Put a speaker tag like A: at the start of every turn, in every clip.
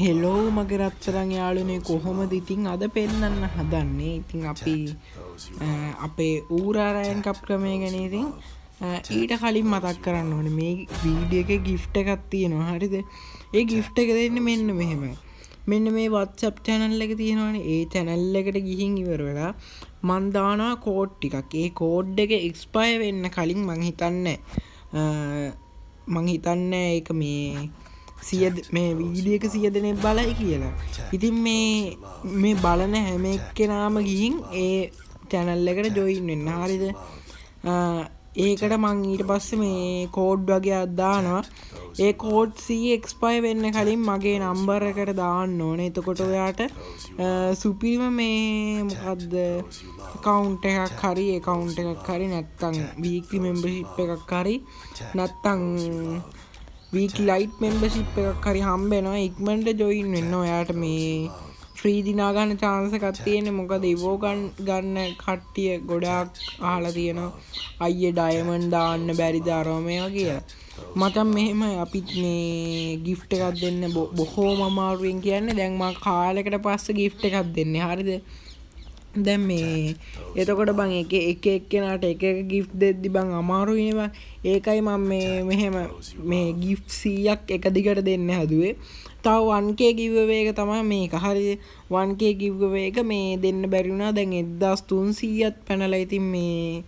A: Hello මගේ රත්තරන් යාළුවනේ කොහොමද ඉතින් අද පෙන්නන්න හදන්නේ. ඉතින් අපි අපේ ඌරා රෑන් කප් ක්‍රමය ගැන ඉතින් ඊට කලින් මතක් කරන්න ඕනේ මේ වීඩියෝ එකේ gift එකක් තියෙනවා. හරිද? ඒ gift එක දෙන්නේ මෙන්න මෙහෙමයි. මෙන්න මේ WhatsApp channel එක තියෙනවානේ. ඒ channel එකට ගිහින් ඉවර වෙලා මන් දානවා කෝඩ් ටිකක්. ඒ කෝඩ් එක expire වෙන්න කලින් මං හිතන්නේ ඒක මේ මේ වීඩියෝ එක 100 දෙනෙක් බලයි කියලා. ඉතින් මේ බලන හැම එක්කෙනාම ගිහින් ඒ channel එකට join වෙන්න. හරිද? ඒකට මං ඊට පස්සේ මේ කෝඩ් වගේක් දානවා. ඒ කෝඩ් C expire වෙන්න කලින් මගේ නම්බර් එකට දාන්න ඕනේ. එතකොට ඔයාට සුපිරිම මේ මොකද්ද account එකක් හරි නැත්නම් weekly membership එකක් හරි නැත්නම් weekly light membership එකක් හරි හම්බ වෙනවා. ඉක්මනට join වෙන්න. ඔයාට මේ free දිනා ගන්න chance එකක් තියෙන්නේ. මොකද ඉවෝ ගන්න කට්ටිය ගොඩාක් අහලා තියෙනවා අයියේ diamond දාන්න බැරිද අරව මේවා කියලා. මචං මෙහෙම අපිත් මේ gift එකක් දෙන්න බොහෝම අමාරුවෙන් කියන්නේ. දැන් මම කාලයකට පස්සේ gift එකක් දෙන්නේ. හරිද? දැන් මේ එතකොට බං එක එක්කෙනාට එක gift දෙද්දි බං අමාරුයිනේ බං. ඒකයි මම මෙහෙම මේ gift 100ක් එක දිගට දෙන්න හැදුවේ. තව 1k giveaway එක තමයි මේක. හරිද? 1k giveaway එක මේ දෙන්න බැරි වුණා. දැන් 1300ක් පැනලා. ඉතින් මේ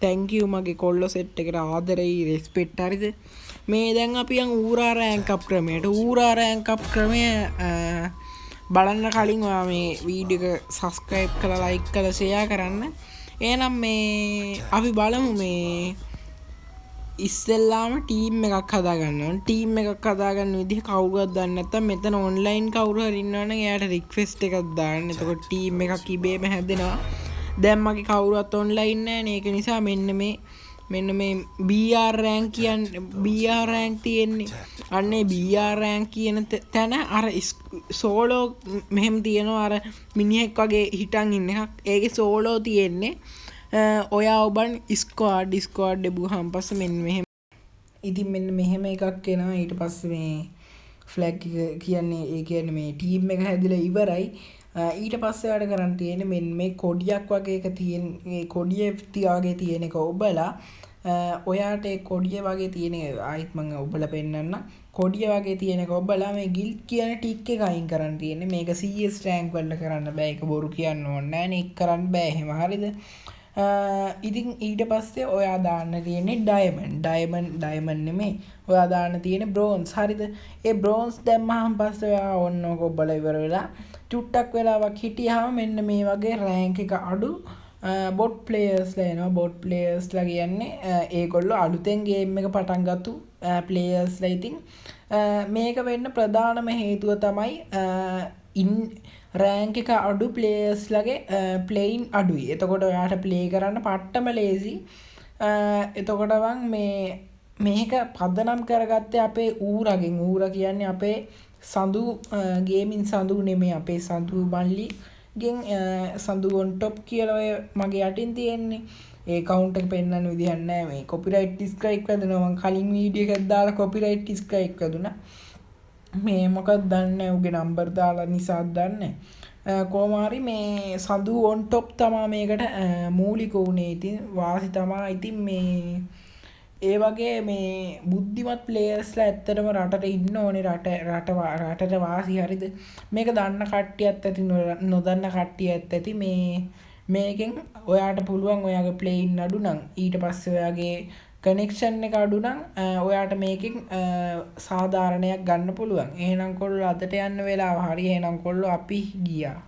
A: thank you මගේ කොල්ලෝ set එකට ආදරෙයි respect. හරිද? මේ දැන් අපි යන් ඌරා rank up ක්‍රමයට. ඌරා rank up ක්‍රමය බලන්න කලින් ඔයා මේ වීඩියෝ එක subscribe කරලා like කරලා share කරන්න. එහෙනම් මේ අපි බලමු මේ ඉස්සෙල්ලාම ටීම් එකක් හදාගන්න ඕන. ටීම් එකක් හදාගන්න විදිහ කවුරුවත් දන්නේ නැත්නම් මෙතන ඔන්ලයින් කවුරු හරි ඉන්නවනම් එයාට රික්වෙස්ට් එකක් දාන්න. එතකොට ටීම් එකක් ඉබේම හැදෙනවා. දැන් මගේ කවුරුවත් ඔන්ලයින් නැහැ. ඒක නිසා මෙන්න මේ BR rank කියන්නේ BR rank තියෙන්නේ. අන්නේ BR rank කියන තැන අර සෝලෝ මෙහෙම තියෙනවා. අර මිනිහෙක් වගේ හිටන් ඉන්න එකක්. ඒකේ සෝලෝ තියෙන්නේ. ඔයා ඔබන් ස්ක්වාඩ් එබුවාන් පස්සේ මෙන්න මෙහෙම. ඉතින් මෙන්න මෙහෙම එකක් එනවා. ඊට පස්සේ මේ ෆ්ලැග් එක කියන්නේ ඒ කියන්නේ මේ ටීම් එක හැදිලා ඉවරයි. ඊට පස්සේ වැඩ කරන්න තියෙන්නේ මෙන්න මේ කොඩියක් වගේ එක තියෙන ඒ කොඩිය තියාගේ තියෙන එක ඔබලා ඔයාට ඒ කොඩිය වගේ තියෙන ආයිත් මම ඔබලා පෙන්නන්න. කොඩිය වගේ තියෙන එක ඔබලා මේ ගිල්ඩ් කියන ටික් එක අයින් කරන්න තියෙන්නේ. මේක CS රෑන්ක් වල කරන්න බෑ. ඒක බොරු කියන්න ඕනේ නෑ නේ. ඒක කරන්න බෑ එහෙම. හරිද? ඉතින් ඊට පස්සේ ඔයා දාන්න තියෙන්නේ ඩයමන්ඩ් නෙමෙයි. ඔයා දාන්න තියෙන්නේ බ්‍රෝන්ස්. හරිද? ඒ බ්‍රෝන්ස් දැම්මහම පස්සේ ඔයා ඔන්න ඔක ඔබලා ඉවර වෙලා චුට්ටක් වෙලාවක් හිටියාම මෙන්න මේ වගේ රෑන්ක් එක අඩු බොට් ප්ලේයර්ස්ලා එනවා. බොට් ප්ලේයර්ස්ලා කියන්නේ ඒගොල්ලෝ අලුතෙන් ගේම් එක පටන් ගත්තු ප්ලේයර්ස්ලා. ඉතින් මේක වෙන්න ප්‍රධානම හේතුව තමයි රෑන්ක් එක අඩු ප්ලේයර්ස්ලාගේ ප්ලේයින් අඩුයි. එතකොට ඔයාට ප්ලේ කරන්න පට්ටම ලේසි. එතකොට මේක පදනම් කරගත්තේ අපේ ඌරගෙන්. ඌරා කියන්නේ අපේ සඳු ගේමින් සඳු නෙමෙයි. අපේ සඳු මල්ලිගෙන් සඳු on top කියලා ඔය මගේ යටින් තියෙන්නේ. ඒ account එක පෙන්නන්න විදිහක් නැහැ. මේ copyright strike වැදුනා. මම කලින් වීඩියෝ එකක් දාලා copyright strike වැදුනා. මේ මොකක්ද දන්නේ උගේ නම්බර් දාලා නිසා දන්නේ. කොහොම හරි මේ සඳු on top තමයි මේකට මූලික උනේ. ඉතින් වාසි තමයි. ඉතින් මේ ඒ වගේ මේ බුද්ධිමත් ප්ලේයර්ස්ලා ඇත්තටම රටට ඉන්න ඕනේ. රටට වාසි. හරිද? මේක දන්න කට්ටියත් ඇති නොදන්න කට්ටියත් ඇති. මේකෙන් ඔයාට පුළුවන් ඔයාගේ ප්ලේයින් අඩු නම් ඊට පස්සේ ඔයාගේ කනෙක්ෂන් එක අඩු නම් ඔයාට මේකෙන් සාධාරණයක් ගන්න පුළුවන්. එහෙනම් කොල්ලෝ අදට යන්න වෙලාව හරි. එහෙනම් කොල්ලෝ අපි ගියා.